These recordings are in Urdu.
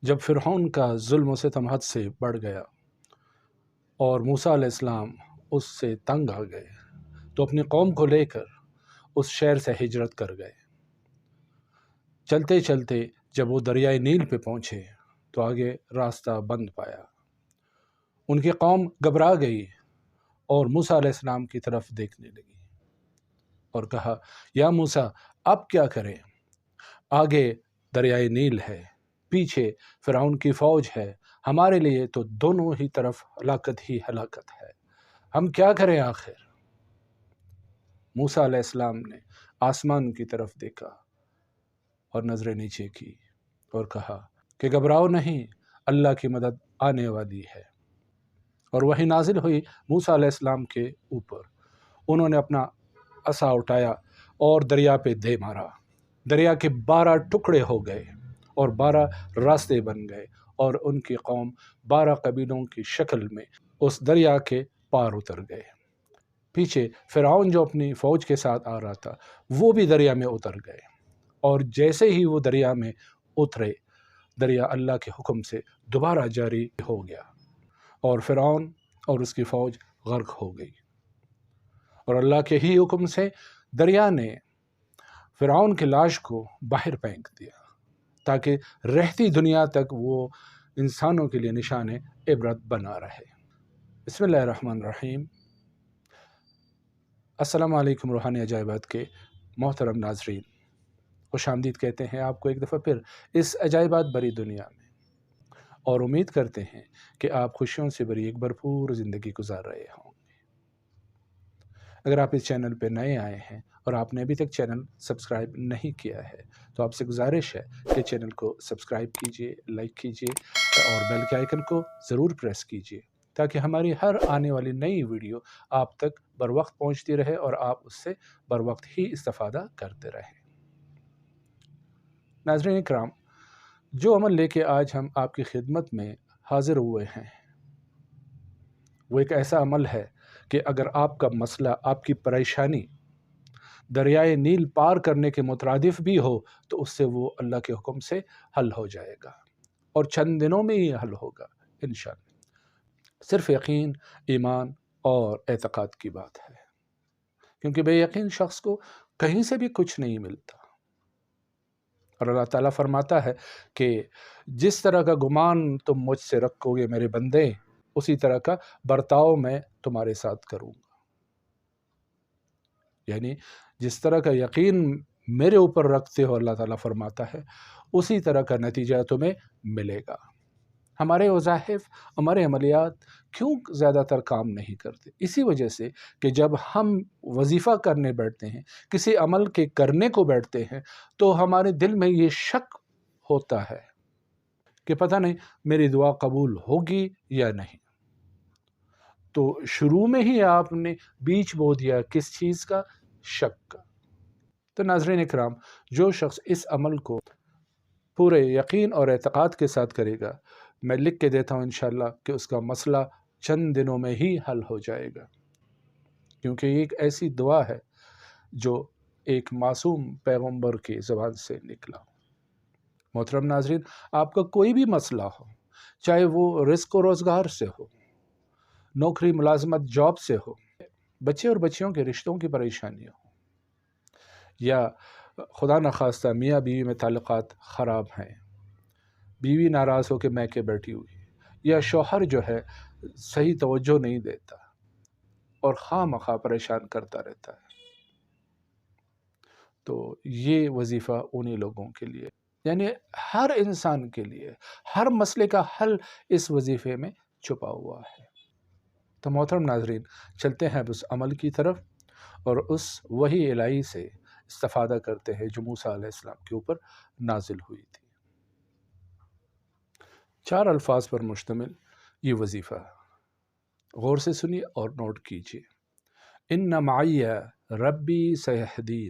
جب فرعون کا ظلم و ستم حد سے بڑھ گیا اور موسیٰ علیہ السلام اس سے تنگ آ گئے تو اپنی قوم کو لے کر اس شہر سے ہجرت کر گئے۔ چلتے چلتے جب وہ دریائے نیل پہ پہنچے تو آگے راستہ بند پایا۔ ان کی قوم گھبرا گئی اور موسیٰ علیہ السلام کی طرف دیکھنے لگی اور کہا، یا موسیٰ اب کیا کریں؟ آگے دریائے نیل ہے، پیچھے فرعون کی فوج ہے، ہمارے لیے تو دونوں ہی طرف ہلاکت ہی ہلاکت ہے، ہم کیا کریں آخر؟ موسیٰ علیہ السلام نے آسمان کی طرف دیکھا اور نظریں نیچے کی اور کہا کہ گھبراؤ نہیں، اللہ کی مدد آنے والی ہے۔ اور وحی نازل ہوئی موسیٰ علیہ السلام کے اوپر، انہوں نے اپنا عصا اٹھایا اور دریا پہ دے مارا، دریا کے 12 ٹکڑے ہو گئے اور 12 راستے بن گئے اور ان کی قوم 12 قبیلوں کی شکل میں اس دریا کے پار اتر گئے۔ پیچھے فرعون جو اپنی فوج کے ساتھ آ رہا تھا وہ بھی دریا میں اتر گئے، اور جیسے ہی وہ دریا میں اترے دریا اللہ کے حکم سے دوبارہ جاری ہو گیا اور فرعون اور اس کی فوج غرق ہو گئی، اور اللہ کے ہی حکم سے دریا نے فرعون کی لاش کو باہر پھینک دیا تاکہ رہتی دنیا تک وہ انسانوں کے لیے نشان عبرت بنا رہے۔ بسم اللہ الرحمن الرحیم۔ السلام علیکم روحانی عجائبات کے محترم ناظرین، خوش آمدید کہتے ہیں آپ کو ایک دفعہ پھر اس عجائبات بری دنیا میں، اور امید کرتے ہیں کہ آپ خوشیوں سے بری ایک بھرپور زندگی گزار رہے ہوں گے۔ اگر آپ اس چینل پہ نئے آئے ہیں اور آپ نے ابھی تک چینل سبسکرائب نہیں کیا ہے تو آپ سے گزارش ہے کہ چینل کو سبسکرائب کیجئے، لائک کیجئے اور بیل کے آئیکن کو ضرور پریس کیجئے تاکہ ہماری ہر آنے والی نئی ویڈیو آپ تک بر وقت پہنچتی رہے اور آپ اس سے بر وقت ہی استفادہ کرتے رہیں۔ ناظرین اکرام، جو عمل لے کے آج ہم آپ کی خدمت میں حاضر ہوئے ہیں وہ ایک ایسا عمل ہے کہ اگر آپ کا مسئلہ، آپ کی پریشانی دریائے نیل پار کرنے کے مترادف بھی ہو تو اس سے وہ اللہ کے حکم سے حل ہو جائے گا، اور چند دنوں میں ہی حل ہوگا انشاءاللہ۔ صرف یقین، ایمان اور اعتقاد کی بات ہے، کیونکہ بے یقین شخص کو کہیں سے بھی کچھ نہیں ملتا، اور اللہ تعالیٰ فرماتا ہے کہ جس طرح کا گمان تم مجھ سے رکھو گے میرے بندے، اسی طرح کا برتاؤ میں تمہارے ساتھ کروں گا۔ یعنی جس طرح کا یقین میرے اوپر رکھتے ہو، اللہ تعالیٰ فرماتا ہے اسی طرح کا نتیجہ تمہیں ملے گا۔ ہمارے وظائف، ہمارے عملیات کیوں زیادہ تر کام نہیں کرتے؟ اسی وجہ سے کہ جب ہم وظیفہ کرنے بیٹھتے ہیں، کسی عمل کے کرنے کو بیٹھتے ہیں، تو ہمارے دل میں یہ شک ہوتا ہے کہ پتہ نہیں میری دعا قبول ہوگی یا نہیں۔ تو شروع میں ہی آپ نے بیج بو دیا کس چیز کا؟ شک کا۔ تو ناظرین اکرام، جو شخص اس عمل کو پورے یقین اور اعتقاد کے ساتھ کرے گا، میں لکھ کے دیتا ہوں انشاءاللہ کہ اس کا مسئلہ چند دنوں میں ہی حل ہو جائے گا، کیونکہ یہ ایک ایسی دعا ہے جو ایک معصوم پیغمبر کی زبان سے نکلا۔ محترم ناظرین، آپ کا کوئی بھی مسئلہ ہو، چاہے وہ رزق و روزگار سے ہو، نوکری ملازمت جاب سے ہو، بچے اور بچیوں کے رشتوں کی پریشانی ہو، یا خدا نخواستہ میاں بیوی میں تعلقات خراب ہیں، بیوی ناراض ہو کے میکے بیٹھی ہوئی، یا شوہر جو ہے صحیح توجہ نہیں دیتا اور خواہ مخواہ پریشان کرتا رہتا ہے، تو یہ وظیفہ انہی لوگوں کے لیے، یعنی ہر انسان کے لیے ہر مسئلے کا حل اس وظیفے میں چھپا ہوا ہے۔ تو محترم ناظرین، چلتے ہیں اب اس عمل کی طرف اور اس وحی الہی سے استفادہ کرتے ہیں جو موسیٰ علیہ السلام کے اوپر نازل ہوئی تھی۔ 4 الفاظ پر مشتمل یہ وظیفہ، غور سے سنیے اور نوٹ کیجیے۔ ان معی ربی سیہدین،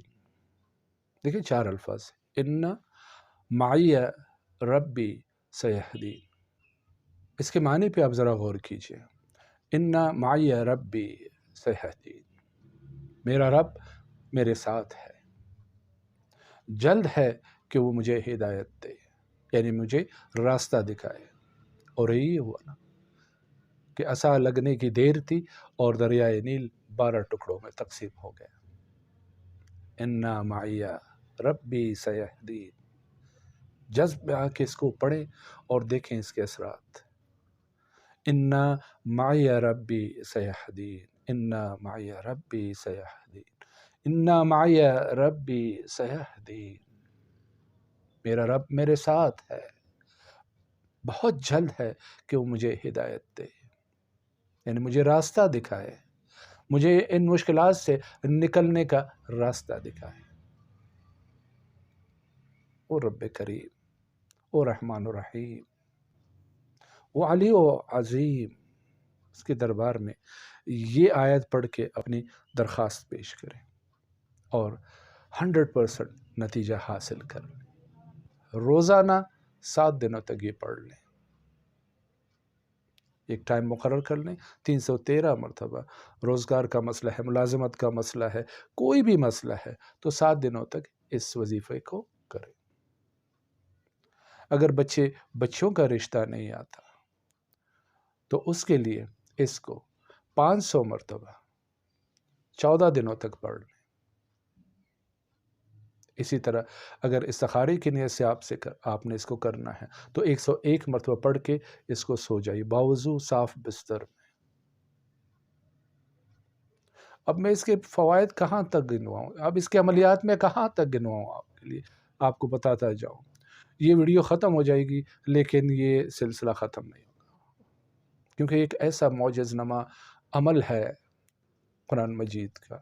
دیکھیں 4 الفاظ، ان معی ربی سیہدین، اس کے معنی پہ آپ ذرا غور کیجیے۔ ان معی ربی سیہدین، میرا رب میرے ساتھ ہے، جلد ہے کہ وہ مجھے ہدایت دے، یعنی مجھے راستہ دکھائے۔ اور یہی ہوا نا کہ عصا لگنے کی دیر تھی اور دریائے نیل 12 ٹکڑوں میں تقسیم ہو گیا۔ انا معی ربی سیہدین، جذب میں آ کے اس کو پڑھیں اور دیکھیں اس کے اثرات۔ انا معی ربی سیہدین، انا معی ربی سیہدین، انا معی ربی سیہدین، میرا رب میرے ساتھ ہے، بہت جلد ہے کہ وہ مجھے ہدایت دے، یعنی مجھے راستہ دکھائے، مجھے ان مشکلات سے نکلنے کا راستہ دکھائے۔ او رب کریم، او رحمان و رحیم، وہ علی و عظیم، اس کے دربار میں یہ آیت پڑھ کے اپنی درخواست پیش کریں اور 100% نتیجہ حاصل کریں۔ روزانہ 7 دنوں تک یہ پڑھ لیں، ایک ٹائم مقرر کر لیں، 313 مرتبہ۔ روزگار کا مسئلہ ہے، ملازمت کا مسئلہ ہے، کوئی بھی مسئلہ ہے تو 7 دنوں تک اس وظیفے کو کریں۔ اگر بچوں کا رشتہ نہیں آتا تو اس کے لیے اس کو 500 مرتبہ 14 دنوں تک پڑھ لیں۔ اسی طرح اگر استخارے کی نیت سے آپ نے اس کو کرنا ہے تو 101 مرتبہ پڑھ کے اس کو سو جائیے باوضو صاف بستر میں۔ اب میں اس کے فوائد کہاں تک گنواؤں، اب اس کے عملیات میں کہاں تک گنواؤں، آپ کے لیے آپ کو بتاتا جاؤں۔ یہ ویڈیو ختم ہو جائے گی لیکن یہ سلسلہ ختم نہیں ہوگا، کیونکہ ایک ایسا معجز نما عمل ہے قرآن مجید کا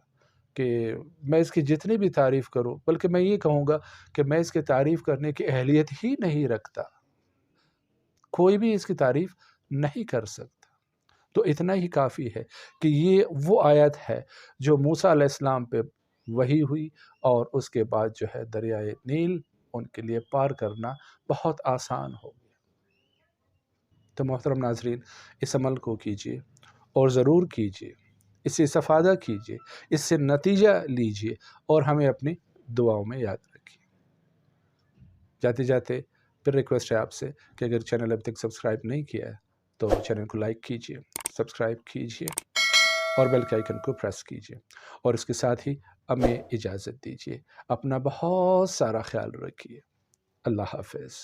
کہ میں اس کی جتنی بھی تعریف کروں، بلکہ میں یہ کہوں گا کہ میں اس کی تعریف کرنے کی اہلیت ہی نہیں رکھتا، کوئی بھی اس کی تعریف نہیں کر سکتا۔ تو اتنا ہی کافی ہے کہ یہ وہ آیت ہے جو موسیٰ علیہ السلام پہ وحی ہوئی اور اس کے بعد جو ہے دریائے نیل ان کے لیے پار کرنا بہت آسان ہو گیا۔ تو محترم ناظرین، اس عمل کو کیجئے اور ضرور کیجئے، اس سے استفادہ کیجئے، اس سے نتیجہ لیجئے اور ہمیں اپنی دعاؤں میں یاد رکھیے۔ جاتے جاتے پھر ریکویسٹ ہے آپ سے کہ اگر چینل ابھی تک سبسکرائب نہیں کیا ہے تو چینل کو لائک کیجئے، سبسکرائب کیجئے اور بیل کے آئیکن کو پریس کیجئے، اور اس کے ساتھ ہی ہمیں اجازت دیجئے۔ اپنا بہت سارا خیال رکھیے۔ اللہ حافظ۔